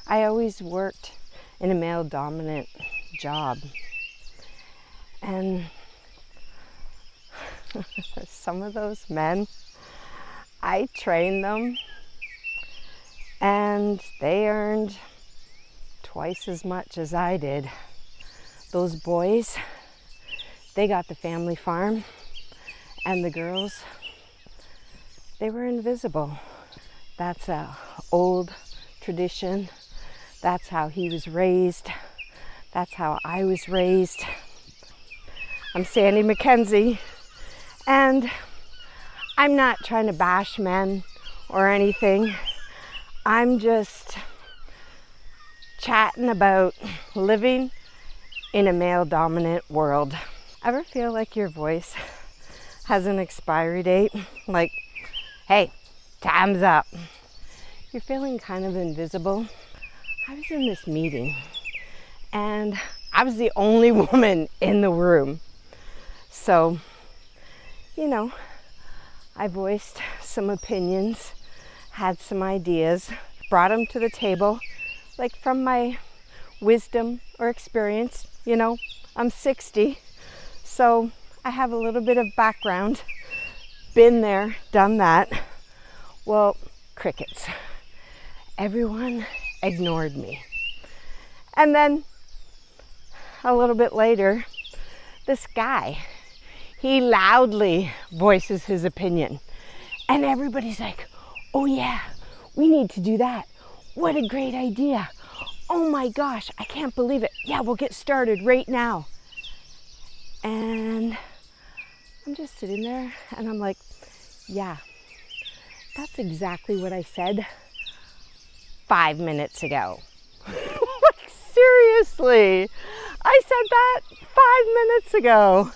I always worked in a male dominant job. And some of those men, I trained them and they earned twice as much as I did. Those boys, they got the family farm, and the girls, they were invisible. That's a old tradition. That's how he was raised. That's how I was raised. I'm Sandy McKenzie, and I'm not trying to bash men or anything. I'm just chatting about living in a male-dominant world. Ever feel like your voice has an expiry date? Like, hey, time's up. You're feeling kind of invisible. I was in this meeting and I was the only woman in the room. So, I voiced some opinions, had some ideas, brought them to the table, like from my wisdom or experience. I'm 60, so I have a little bit of background, been there, done that. Well, crickets. Everyone ignored me. And then a little bit later, this guy, he loudly voices his opinion. And everybody's like, oh yeah, we need to do that. What a great idea. Oh my gosh, I can't believe it. Yeah, we'll get started right now. And I'm just sitting there and I'm like, yeah, that's exactly what I said 5 minutes ago. Like, seriously, I said that 5 minutes ago.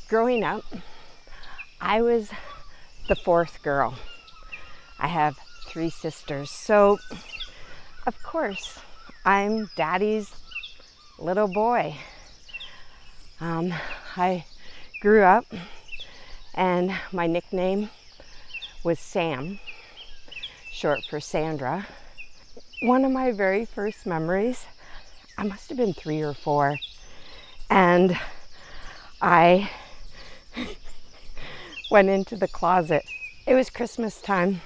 Growing up, I was the fourth girl. I have 3 sisters, so of course I'm daddy's little boy. I grew up and my nickname was Sam, short for Sandra. One of my very first memories, I must have been 3 or 4, and I went into the closet. It was Christmas time,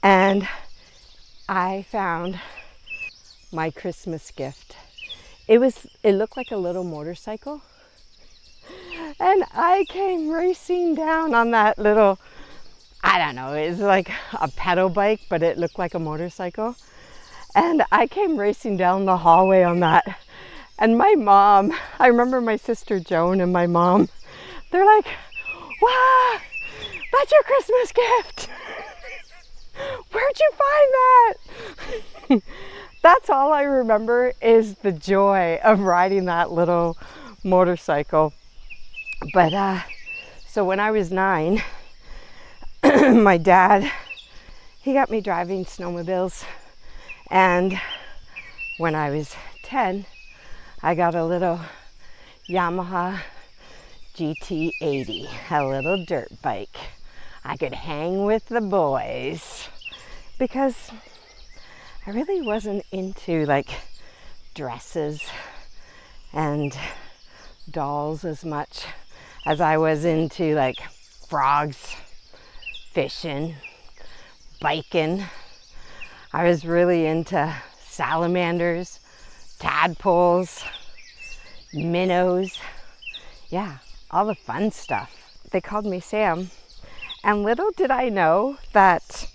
and I found my Christmas gift. It looked like a little motorcycle, and I came racing down on that little, I don't know, it was like a pedal bike, but it looked like a motorcycle. And I came racing down the hallway on that. And my mom, I remember my sister Joan and my mom, they're like, wow, that's your Christmas gift. Where'd you find that? That's all I remember, is the joy of riding that little motorcycle. But so when I was 9, my dad, he got me driving snowmobiles. And when I was 10, I got a little Yamaha GT80, a little dirt bike. I could hang with the boys because I really wasn't into like dresses and dolls as much as I was into like frogs, fishing, biking. I was really into salamanders, tadpoles, minnows. Yeah, all the fun stuff. They called me Sam, and little did I know that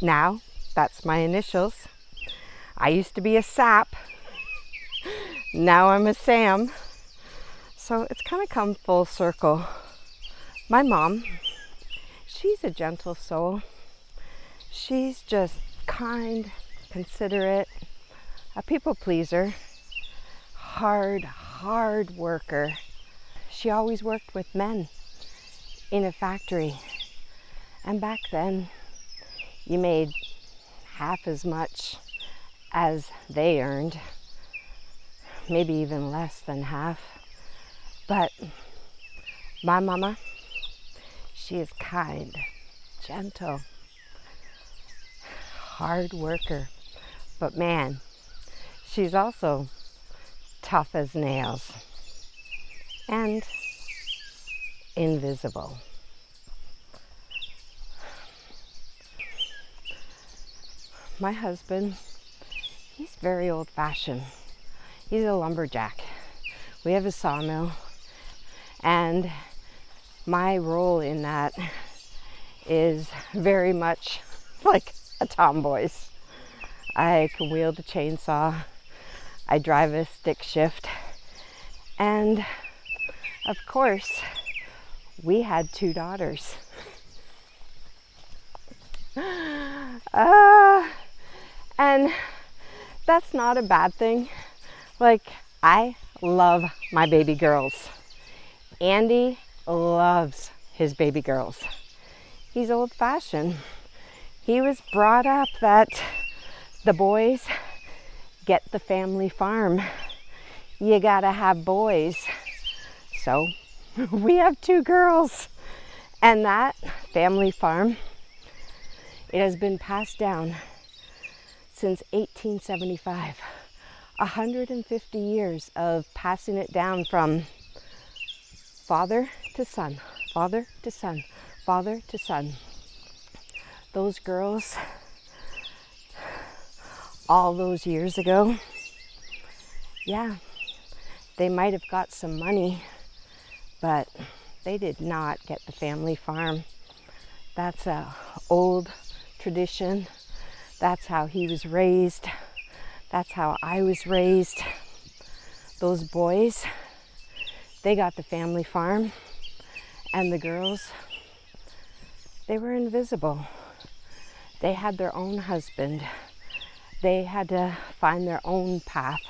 now that's my initials. I used to be a Sap. Now I'm a Sam. So it's kind of come full circle. My mom, she's a gentle soul. She's just kind, considerate, a people pleaser, hard worker. She always worked with men in a factory. And back then, you made half as much as they earned, maybe even less than half. But my mama, she is kind, gentle, hard worker. But man, she's also tough as nails and invisible. My husband, he's very old-fashioned. He's a lumberjack. We have a sawmill, and my role in that is very much like a tomboy's. I can wield a chainsaw, I drive a stick shift, and of course, we had 2 daughters. And that's not a bad thing. Like, I love my baby girls. Andy loves his baby girls. He's old-fashioned. He was brought up that the boys get the family farm. You gotta have boys. So we have 2 girls. And that family farm, it has been passed down since 1875. 150 years of passing it down from father to son, father to son, father to son. Those girls, all those years ago, yeah, they might have got some money, but they did not get the family farm. That's a old tradition. That's how he was raised. That's how I was raised. Those boys, they got the family farm, and the girls, they were invisible. They had their own husband. They had to find their own path.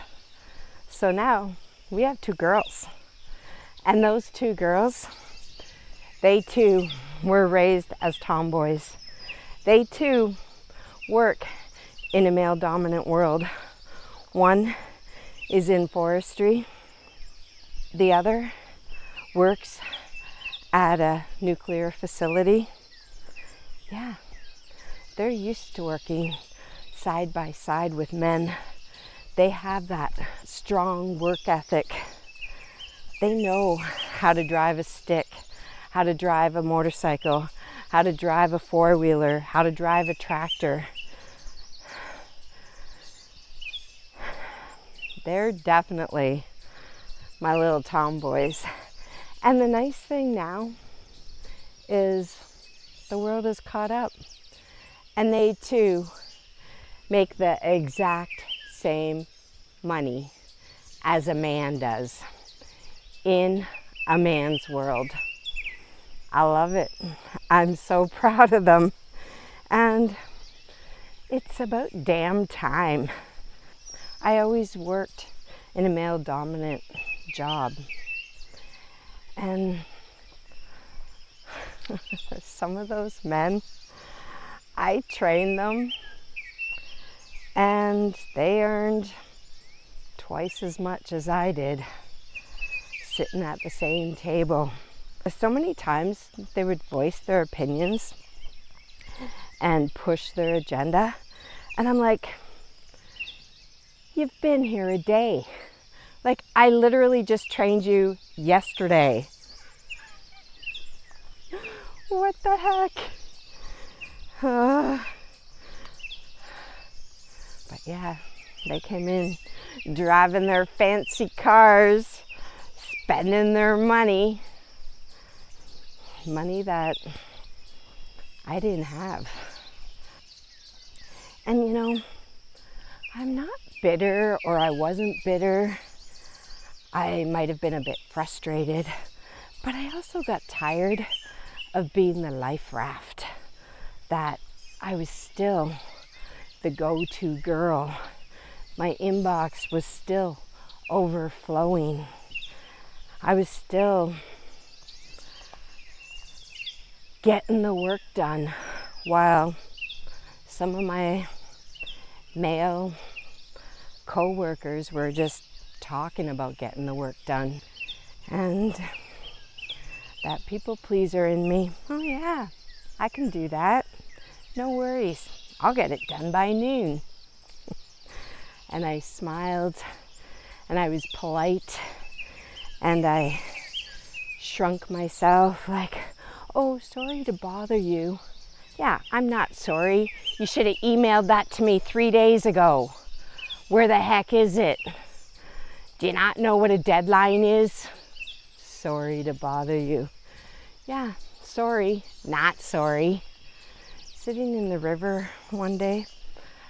So now we have 2 girls. And those 2 girls, they too were raised as tomboys. They too work in a male-dominant world. One is in forestry. The other works at a nuclear facility. Yeah, they're used to working side by side with men. They have that strong work ethic. They know how to drive a stick, how to drive a motorcycle, how to drive a four-wheeler, how to drive a tractor. They're definitely my little tomboys. And the nice thing now is the world is caught up, and they too make the exact same money as a man does in a man's world. I love it. I'm so proud of them. And it's about damn time. I always worked in a male-dominant job. And some of those men, I trained them, and they earned twice as much as I did sitting at the same table. So many times they would voice their opinions and push their agenda, and I'm like, you've been here a day. Like, I literally just trained you yesterday. What the heck? But yeah, they came in driving their fancy cars, spending their money that I didn't have. And you know, I'm not bitter, or I wasn't bitter. I might have been a bit frustrated, but I also got tired of being the life raft, that I was still the go-to girl. My inbox was still overflowing. I was still getting the work done, while some of my male co-workers were just talking about getting the work done. And that people pleaser in me, oh yeah, I can do that. No worries. I'll get it done by noon. And I smiled and I was polite and I shrunk myself like, oh, sorry to bother you. Yeah, I'm not sorry. You should have emailed that to me 3 days ago. Where the heck is it? Do you not know what a deadline is? Sorry to bother you. Yeah, sorry, not sorry. Sitting in the river one day,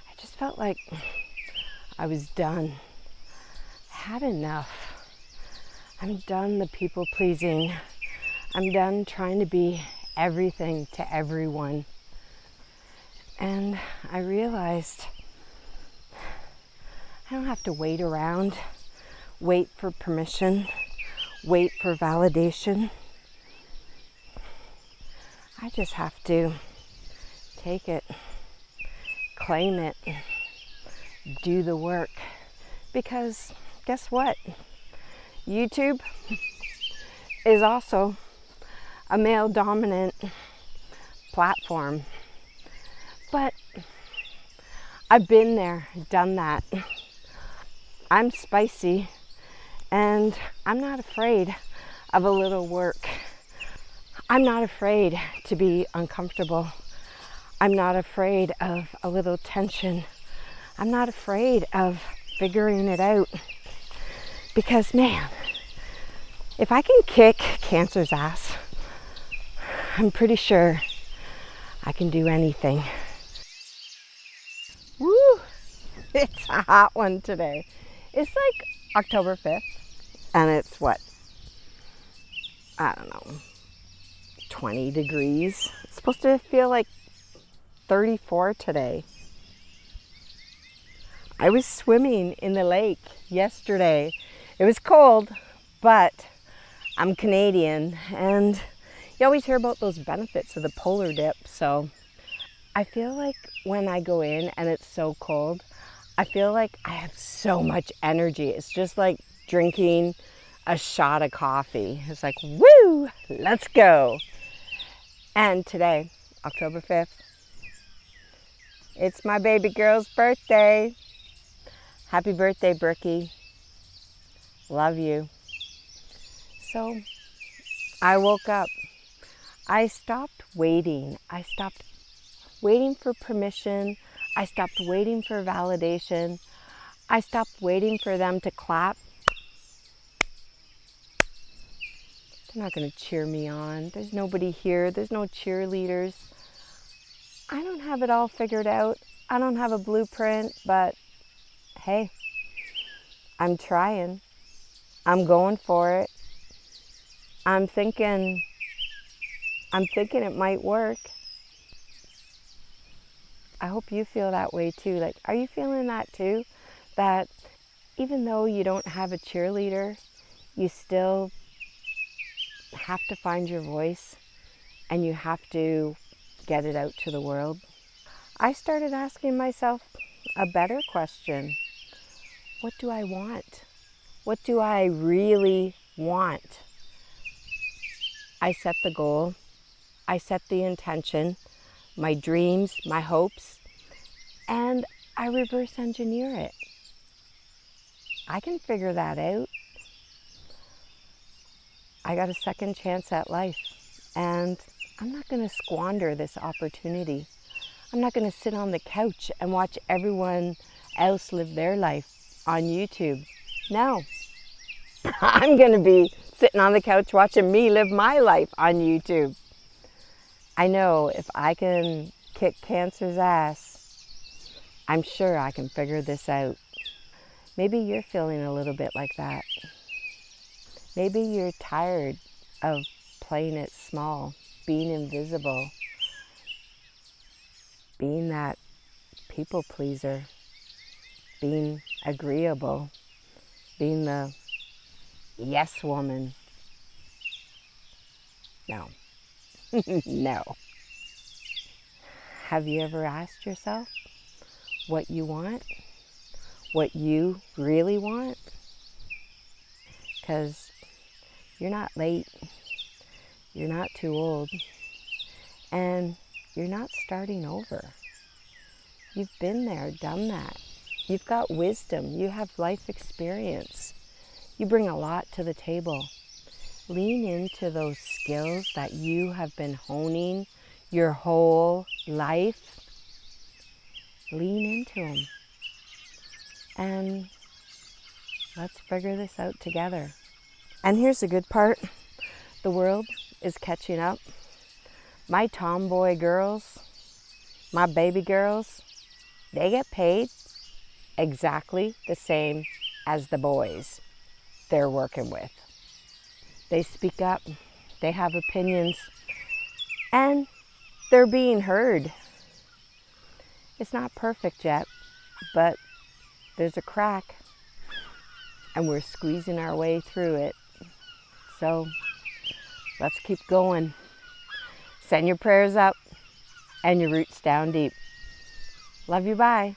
I just felt like I was done. I had enough. I'm done the people pleasing. I'm done trying to be everything to everyone. And I realized I don't have to wait around, wait for permission, wait for validation. I just have to take it, claim it, do the work. Because guess what? YouTube is also a male dominant platform. But I've been there, done that. I'm spicy and I'm not afraid of a little work. I'm not afraid to be uncomfortable. I'm not afraid of a little tension. I'm not afraid of figuring it out. Because man, if I can kick cancer's ass, I'm pretty sure I can do anything. Woo! It's a hot one today. It's like October 5th, and it's what? I don't know, 20 degrees. It's supposed to feel like 34 today. I was swimming in the lake yesterday. It was cold, but I'm Canadian, and you always hear about those benefits of the polar dip, so I feel like when I go in and it's so cold, I feel like I have so much energy. It's just like drinking a shot of coffee. It's like, woo, let's go. And today, October 5th, it's my baby girl's birthday. Happy birthday, Brookie. Love you. So I woke up. I stopped waiting. I stopped waiting for permission. I stopped waiting for validation. I stopped waiting for them to clap. They're not going to cheer me on. There's nobody here. There's no cheerleaders. I don't have it all figured out. I don't have a blueprint, but hey, I'm trying. I'm going for it. I'm thinking it might work. I hope you feel that way too. Like, are you feeling that too? That even though you don't have a cheerleader, you still have to find your voice and you have to get it out to the world. I started asking myself a better question. What do I want? What do I really want? I set the goal. I set the intention, my dreams, my hopes, and I reverse engineer it. I can figure that out. I got a second chance at life, and I'm not going to squander this opportunity. I'm not going to sit on the couch and watch everyone else live their life on YouTube. No, I'm going to be sitting on the couch watching me live my life on YouTube. I know if I can kick cancer's ass, I'm sure I can figure this out. Maybe you're feeling a little bit like that. Maybe you're tired of playing it small, being invisible, being that people pleaser, being agreeable, being the yes woman. No, no. Have you ever asked yourself what you want? What you really want? Because you're not late, you're not too old, and you're not starting over. You've been there, done that. You've got wisdom. You have life experience. You bring a lot to the table. Lean into those skills that you have been honing your whole life. Lean into them. And let's figure this out together. And here's the good part. The world is catching up. My tomboy girls, my baby girls, they get paid exactly the same as the boys they're working with. They speak up, they have opinions, and they're being heard. It's not perfect yet, but there's a crack, and we're squeezing our way through it. So let's keep going. Send your prayers up and your roots down deep. Love you, bye.